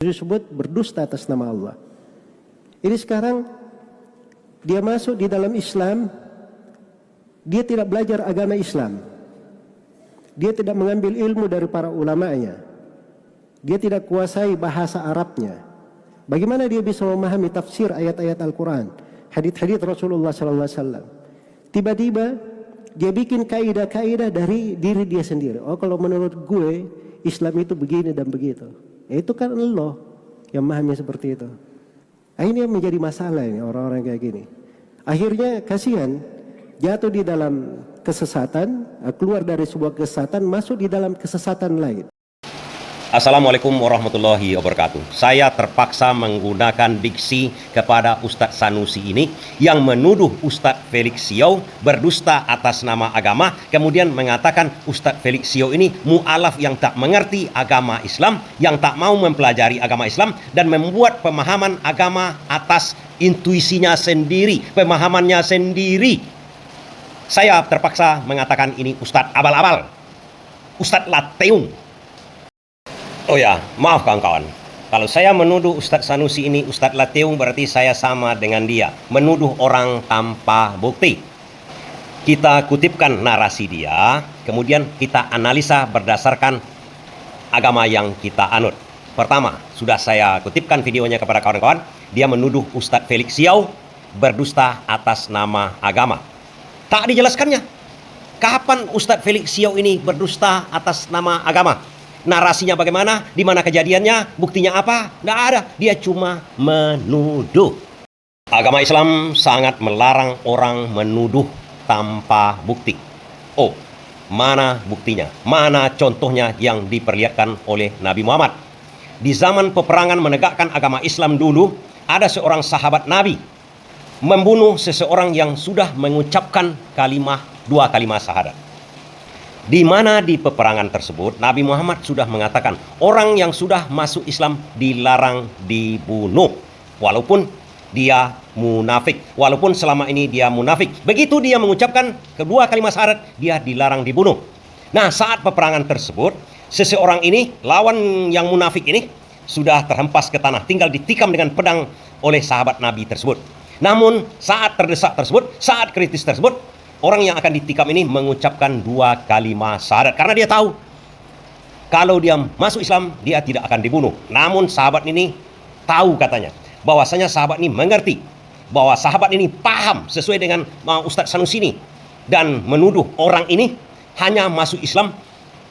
disebut berdusta atas nama Allah. Ini sekarang dia masuk di dalam Islam, dia tidak belajar agama Islam, dia tidak mengambil ilmu dari para ulamanya, dia tidak kuasai bahasa Arabnya. Bagaimana dia bisa memahami tafsir ayat-ayat Al-Quran, hadits-hadits Rasulullah SAW? Tiba-tiba dia bikin kaidah-kaidah dari diri dia sendiri. Oh, kalau menurut gue Islam itu begini dan begitu. Itu kan Allah yang memahami seperti itu. Ini yang menjadi masalah ini orang-orang kayak gini. Akhirnya kasihan, jatuh di dalam kesesatan, keluar dari sebuah kesesatan, masuk di dalam kesesatan lain. Assalamualaikum warahmatullahi wabarakatuh. Saya terpaksa menggunakan diksi kepada Ustadz Sanusi ini yang menuduh Ustadz Felix Siow berdusta atas nama agama, kemudian mengatakan Ustadz Felix Siow ini mu'alaf yang tak mengerti agama Islam, yang tak mau mempelajari agama Islam, dan membuat pemahaman agama atas intuisinya sendiri, pemahamannya sendiri. Saya terpaksa mengatakan ini Ustadz abal-abal, Ustadz Lateung. Oh ya, maaf kawan-kawan. Kalau saya menuduh Ustadz Sanusi ini Ustadz Lateung, berarti saya sama dengan dia, menuduh orang tanpa bukti. Kita kutipkan narasi dia, kemudian kita analisa berdasarkan agama yang kita anut. Pertama, sudah saya kutipkan videonya kepada kawan-kawan. Dia menuduh Ustadz Felix Siow berdusta atas nama agama. Tak dijelaskannya. Kapan Ustadz Felix Siow ini berdusta atas nama agama? Narasinya bagaimana? Di mana kejadiannya? Buktinya apa? Nggak ada. Dia cuma menuduh. Agama Islam sangat melarang orang menuduh tanpa bukti. Oh, mana buktinya? Mana contohnya yang diperlihatkan oleh Nabi Muhammad? Di zaman peperangan menegakkan agama Islam dulu, ada seorang sahabat Nabi membunuh seseorang yang sudah mengucapkan dua kalimat syahadat. Di mana di peperangan tersebut Nabi Muhammad sudah mengatakan orang yang sudah masuk Islam dilarang dibunuh walaupun dia munafik, walaupun selama ini dia munafik. Begitu dia mengucapkan kedua kalimat syahadat, dia dilarang dibunuh. Nah, saat peperangan tersebut seseorang ini, lawan yang munafik ini, sudah terhempas ke tanah, tinggal ditikam dengan pedang oleh sahabat Nabi tersebut. Namun saat terdesak tersebut, saat kritis tersebut, orang yang akan ditikam ini mengucapkan dua kalimat syahadat karena dia tahu kalau dia masuk Islam dia tidak akan dibunuh. Namun sahabat ini tahu katanya bahwasanya sahabat ini mengerti bahwa sahabat ini paham sesuai dengan Ustadz Sanusi ini dan menuduh orang ini hanya masuk Islam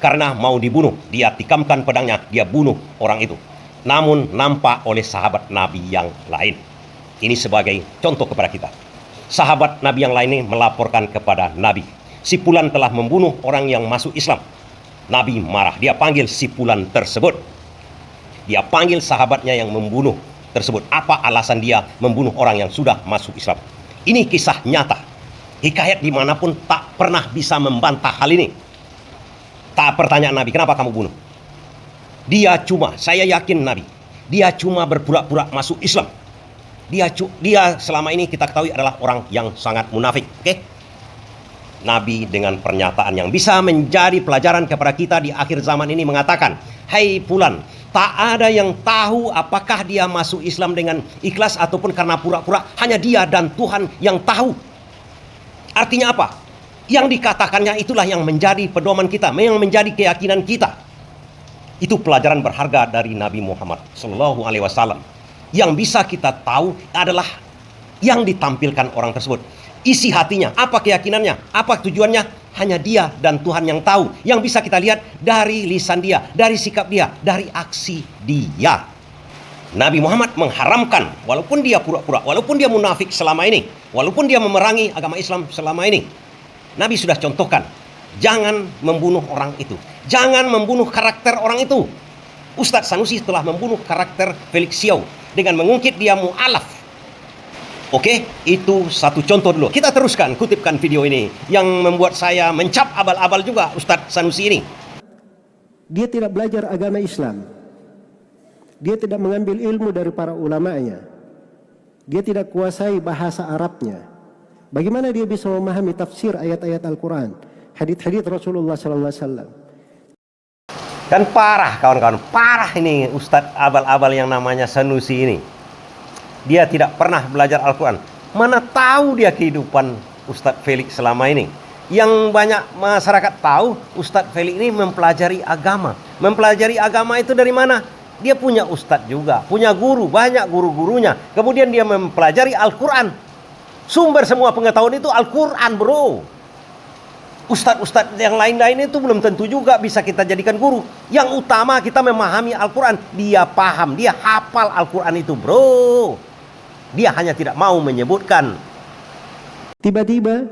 karena mau dibunuh. Dia tikamkan pedangnya, dia bunuh orang itu. Namun nampak oleh sahabat Nabi yang lain. Ini sebagai contoh kepada kita. Sahabat Nabi yang lain ini melaporkan kepada Nabi, si Fulan telah membunuh orang yang masuk Islam. Nabi marah, dia panggil si Fulan tersebut. Dia panggil sahabatnya yang membunuh tersebut. Apa alasan dia membunuh orang yang sudah masuk Islam? Ini kisah nyata. Hikayat dimanapun tak pernah bisa membantah hal ini. Tak pertanyaan Nabi, kenapa kamu bunuh? Saya yakin Nabi, dia cuma berpura-pura masuk Islam. Dia selama ini kita ketahui adalah orang yang sangat munafik. Oke? Nabi dengan pernyataan yang bisa menjadi pelajaran kepada kita di akhir zaman ini mengatakan, "Hai Fulan, tak ada yang tahu apakah dia masuk Islam dengan ikhlas ataupun karena pura-pura. Hanya dia dan Tuhan yang tahu." Artinya apa? Yang dikatakannya itulah yang menjadi pedoman kita, yang menjadi keyakinan kita. Itu pelajaran berharga dari Nabi Muhammad SAW. Yang bisa kita tahu adalah yang ditampilkan orang tersebut. Isi hatinya, apa keyakinannya, apa tujuannya, hanya dia dan Tuhan yang tahu. Yang bisa kita lihat dari lisan dia, dari sikap dia, dari aksi dia. Nabi Muhammad mengharamkan, walaupun dia pura-pura, walaupun dia munafik selama ini, walaupun dia memerangi agama Islam selama ini. Nabi sudah contohkan, jangan membunuh orang itu. Jangan membunuh karakter orang itu. Ustadz Sanusi telah membunuh karakter Felix Siow dengan mengungkit dia mu'alaf. Oke, itu satu contoh dulu. Kita teruskan, kutipkan video ini yang membuat saya mencap abal-abal juga Ustadz Sanusi ini. Dia tidak belajar agama Islam, dia tidak mengambil ilmu dari para ulamanya, dia tidak kuasai bahasa Arabnya. Bagaimana dia bisa memahami tafsir ayat-ayat Al-Quran, hadits-hadits Rasulullah SAW? Dan parah kawan-kawan, parah ini Ustadz abal-abal yang namanya Sanusi ini. Dia tidak pernah belajar Al-Quran. Mana tahu dia kehidupan Ustadz Felix selama ini. Yang banyak masyarakat tahu, Ustadz Felix ini mempelajari agama. Mempelajari agama itu dari mana? Dia punya ustadz juga, punya guru, banyak guru-gurunya. Kemudian dia mempelajari Al-Quran. Sumber semua pengetahuan itu Al-Quran, bro. Ustadz-ustadz yang lain-lain itu belum tentu juga bisa kita jadikan guru. Yang utama kita memahami Al-Quran. Dia paham, dia hafal Al-Quran itu, bro. Dia hanya tidak mau menyebutkan. Tiba-tiba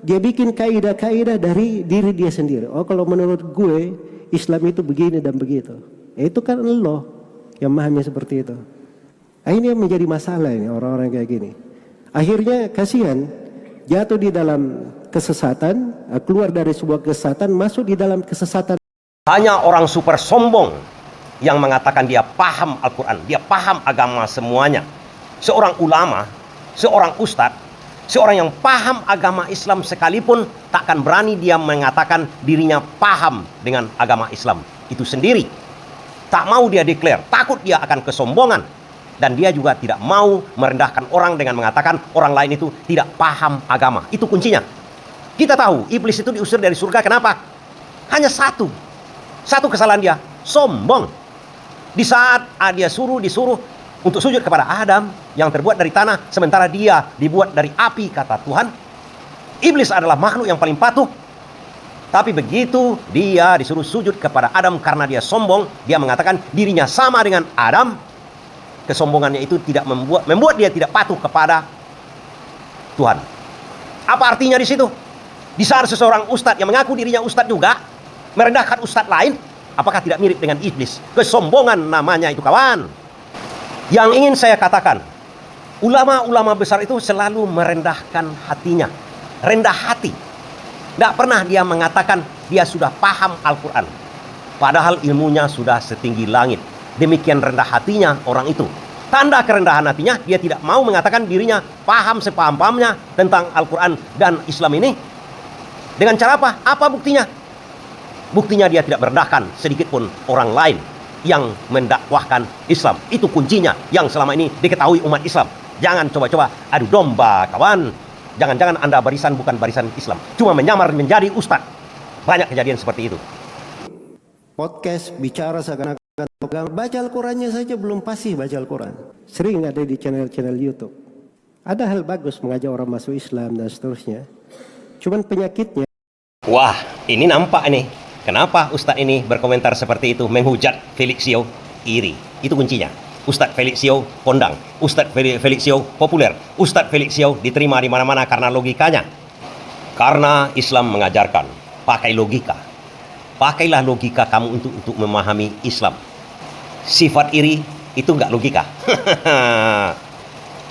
dia bikin kaidah-kaidah dari diri dia sendiri. Oh, kalau menurut gue Islam itu begini dan begitu. Itu kan Allah yang memahami seperti itu. Nah, ini yang menjadi masalah ini orang-orang kayak gini. Akhirnya kasihan, jatuh di dalam kesesatan, keluar dari sebuah kesesatan, masuk di dalam kesesatan. Hanya orang super sombong yang mengatakan dia paham Al-Quran, dia paham agama semuanya. Seorang ulama, seorang ustadz, seorang yang paham agama Islam sekalipun takkan berani dia mengatakan dirinya paham dengan agama Islam itu sendiri. Tak mau dia declare, takut dia akan kesombongan. Dan dia juga tidak mau merendahkan orang dengan mengatakan orang lain itu tidak paham agama. Itu kuncinya. Kita tahu iblis itu diusir dari surga. Kenapa? Hanya satu kesalahan dia, sombong. Di saat dia disuruh untuk sujud kepada Adam yang terbuat dari tanah, sementara dia dibuat dari api, kata Tuhan. Iblis adalah makhluk yang paling patuh. Tapi begitu dia disuruh sujud kepada Adam karena dia sombong, dia mengatakan dirinya sama dengan Adam. Kesombongannya itu tidak membuat dia tidak patuh kepada Tuhan. Apa artinya di situ? Di saat seseorang ustadz yang mengaku dirinya ustadz juga merendahkan ustadz lain, apakah tidak mirip dengan iblis? Kesombongan namanya itu, kawan. Yang ingin saya katakan, ulama-ulama besar itu selalu merendahkan hatinya, rendah hati. Tidak pernah dia mengatakan dia sudah paham Al-Quran, padahal ilmunya sudah setinggi langit. Demikian rendah hatinya orang itu. Tanda kerendahan hatinya, dia tidak mau mengatakan dirinya paham sepaham-pahamnya tentang Al-Quran dan Islam ini. Dengan cara apa? Apa buktinya? Buktinya dia tidak merendahkan sedikit pun orang lain yang mendakwahkan Islam. Itu kuncinya yang selama ini diketahui umat Islam. Jangan coba-coba adu domba, kawan. Jangan-jangan Anda barisan bukan barisan Islam, cuma menyamar menjadi ustadz. Banyak kejadian seperti itu. Podcast bicara seakan-akan baca Al-Qurannya saja belum pasti baca Al-Quran. Sering ada di channel-channel YouTube. Ada hal bagus mengajak orang masuk Islam dan seterusnya. Cuman penyakitnya. Wah, ini nampak nih. Kenapa Ustadz ini berkomentar seperti itu, menghujat Felixio? Iri. Itu kuncinya. Ustadz Felixio kondang. Ustadz Felixio populer. Ustadz Felixio diterima di mana-mana karena logikanya. Karena Islam mengajarkan pakai logika. Pakailah logika kamu untuk memahami Islam. Sifat iri itu nggak logika.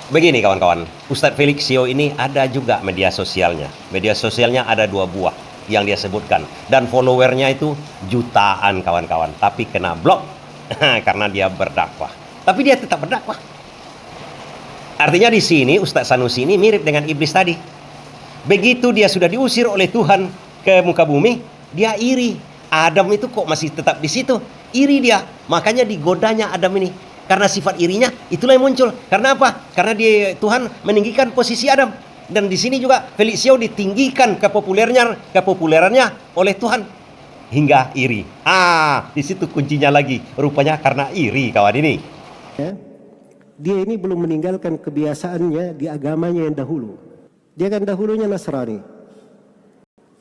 Begini kawan-kawan, Ustadz Felixio ini ada juga media sosialnya. Media sosialnya ada 2 buah yang dia sebutkan. Dan followernya itu jutaan kawan-kawan. Tapi kena blok karena dia berdakwah. Tapi dia tetap berdakwah. Artinya di sini Ustadz Sanusi ini mirip dengan iblis tadi. Begitu dia sudah diusir oleh Tuhan ke muka bumi, dia iri. Adam itu kok masih tetap di situ? Iri dia. Makanya digodanya Adam ini. Karena sifat irinya itulah yang muncul. Karena apa? Karena Tuhan meninggikan posisi Adam. Dan di sini juga Felixio ditinggikan kepopulerannya oleh Tuhan hingga iri. Di situ kuncinya lagi. Rupanya karena iri, kawan ini. Ya, dia ini belum meninggalkan kebiasaannya di agamanya yang dahulu. Dia kan dahulunya Nasrani.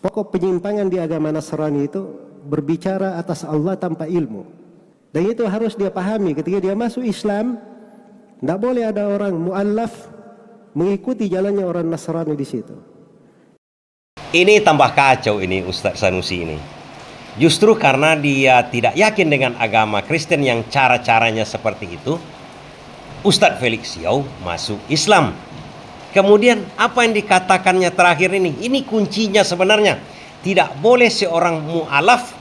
Pokok penyimpangan di agama Nasrani itu berbicara atas Allah tanpa ilmu. Dan itu harus dia pahami ketika dia masuk Islam. Tidak boleh ada orang mu'allaf mengikuti jalannya orang Nasrani di situ. Ini tambah kacau ini Ustadz Sanusi ini. Justru karena dia tidak yakin dengan agama Kristen yang cara-caranya seperti itu, Ustadz Felixio masuk Islam. Kemudian apa yang dikatakannya terakhir ini kuncinya sebenarnya. Tidak boleh seorang mu'alaf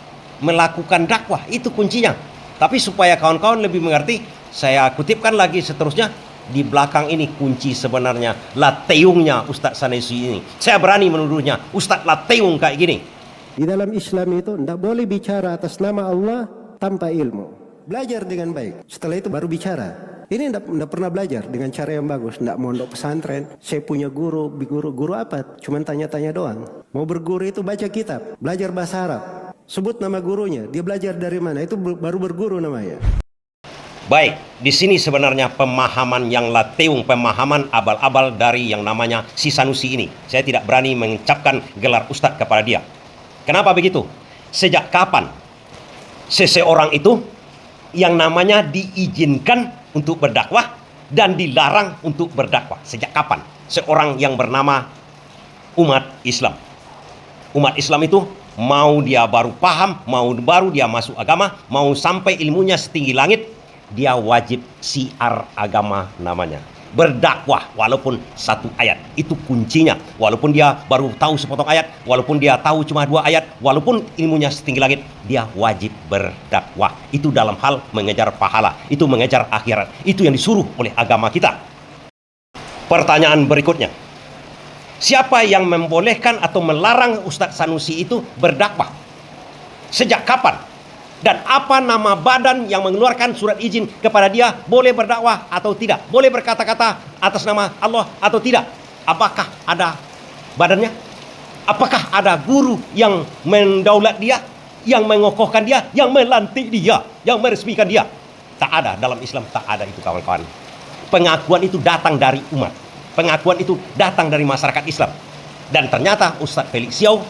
melakukan dakwah, itu kuncinya. Tapi supaya kawan-kawan lebih mengerti, saya kutipkan lagi seterusnya. Di belakang ini kunci sebenarnya, lateungnya Ustadz Sanusi ini. Saya berani menuduhnya, Ustadz lateung kayak gini. Di dalam Islam itu tidak boleh bicara atas nama Allah tanpa ilmu. Belajar dengan baik. Setelah itu baru bicara. Ini enggak pernah belajar dengan cara yang bagus. Enggak mondok pesantren. Saya punya guru apa? Cuman tanya-tanya doang. Mau berguru itu baca kitab. Belajar bahasa Arab. Sebut nama gurunya. Dia belajar dari mana? Itu baru berguru namanya. Baik, di sini sebenarnya pemahaman yang lateung, pemahaman abal-abal dari yang namanya si Sanusi ini. Saya tidak berani mengucapkan gelar ustadz kepada dia. Kenapa begitu? Sejak kapan seseorang itu yang namanya diizinkan untuk berdakwah dan dilarang untuk berdakwah? Sejak kapan seorang yang bernama umat Islam? Umat Islam itu mau dia baru paham, mau baru dia masuk agama, mau sampai ilmunya setinggi langit, dia wajib siar agama namanya. Berdakwah walaupun satu ayat. Itu kuncinya. Walaupun dia baru tahu sepotong ayat, walaupun dia tahu cuma 2 ayat, walaupun ilmunya setinggi langit, dia wajib berdakwah. Itu dalam hal mengejar pahala, itu mengejar akhirat. Itu yang disuruh oleh agama kita. Pertanyaan berikutnya, siapa yang membolehkan atau melarang Ustadz Sanusi itu berdakwah? Sejak kapan? Dan apa nama badan yang mengeluarkan surat izin kepada dia boleh berdakwah atau tidak? Boleh berkata-kata atas nama Allah atau tidak? Apakah ada badannya? Apakah ada guru yang mendaulat dia, yang mengokohkan dia, yang melantik dia, yang meresmikan dia? Tak ada, dalam Islam tak ada itu, kawan-kawan. Pengakuan itu datang dari umat. Pengakuan itu datang dari masyarakat Islam. Dan ternyata Ustadz Felix Xiao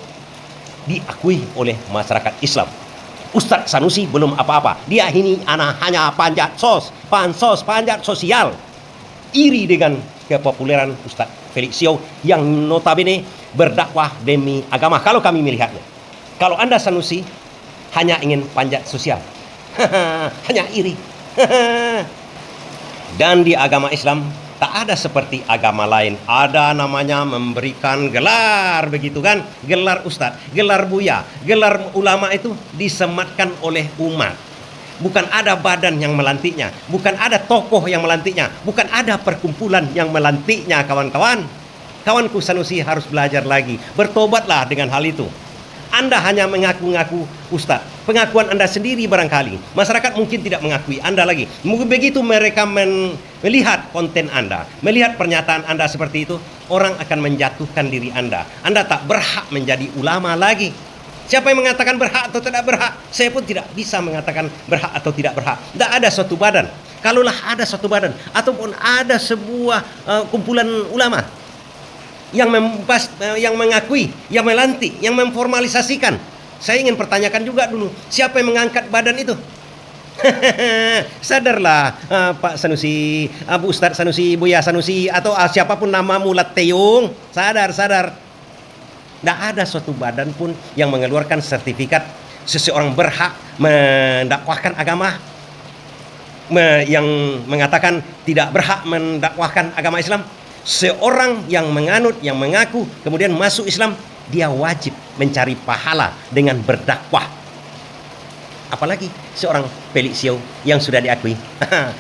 diakui oleh masyarakat Islam. Ustadz Sanusi belum apa-apa. Dia ini hanya pansos, panjat sosial. Iri dengan kepopuleran Ustadz Felix Xiao yang notabene berdakwah demi agama. Kalau kami melihatnya, kalau Anda Sanusi hanya ingin panjat sosial, hanya iri. Dan di agama Islam tak ada seperti agama lain. Ada namanya memberikan gelar, begitu kan? Gelar ustadz, gelar buya, gelar ulama itu disematkan oleh umat. Bukan ada badan yang melantiknya, bukan ada tokoh yang melantiknya, bukan ada perkumpulan yang melantiknya, kawan-kawan. Kawanku Sanusi harus belajar lagi. Bertobatlah dengan hal itu. Anda hanya mengaku-ngaku ustadz. Pengakuan Anda sendiri barangkali. Masyarakat mungkin tidak mengakui Anda lagi. Mungkin begitu mereka melihat konten Anda, melihat pernyataan Anda seperti itu, orang akan menjatuhkan diri Anda. Anda tak berhak menjadi ulama lagi. Siapa yang mengatakan berhak atau tidak berhak? Saya pun tidak bisa mengatakan berhak atau tidak berhak. Tidak ada suatu badan. Kalaulah ada suatu badan, ataupun ada sebuah kumpulan ulama yang mengakui, yang melantik, yang memformalisasikan. Saya ingin pertanyakan juga dulu, siapa yang mengangkat badan itu? Sadarlah Pak Sanusi, Abu Ustadz Sanusi, Buya Sanusi, atau siapapun namamu Lateung. Sadar. Tidak ada suatu badan pun yang mengeluarkan sertifikat seseorang berhak mendakwahkan agama, yang mengatakan tidak berhak mendakwahkan agama Islam. Seorang yang menganut, yang mengaku, kemudian masuk Islam, dia wajib mencari pahala dengan berdakwah. Apalagi seorang Felix Xiao yang sudah diakui.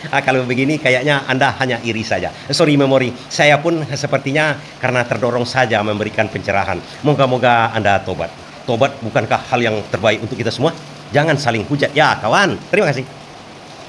Kalau begini kayaknya Anda hanya iri saja. Sorry memori, saya pun sepertinya karena terdorong saja memberikan pencerahan. Moga-moga Anda tobat. Tobat bukankah hal yang terbaik untuk kita semua? Jangan saling hujat ya kawan. Terima kasih.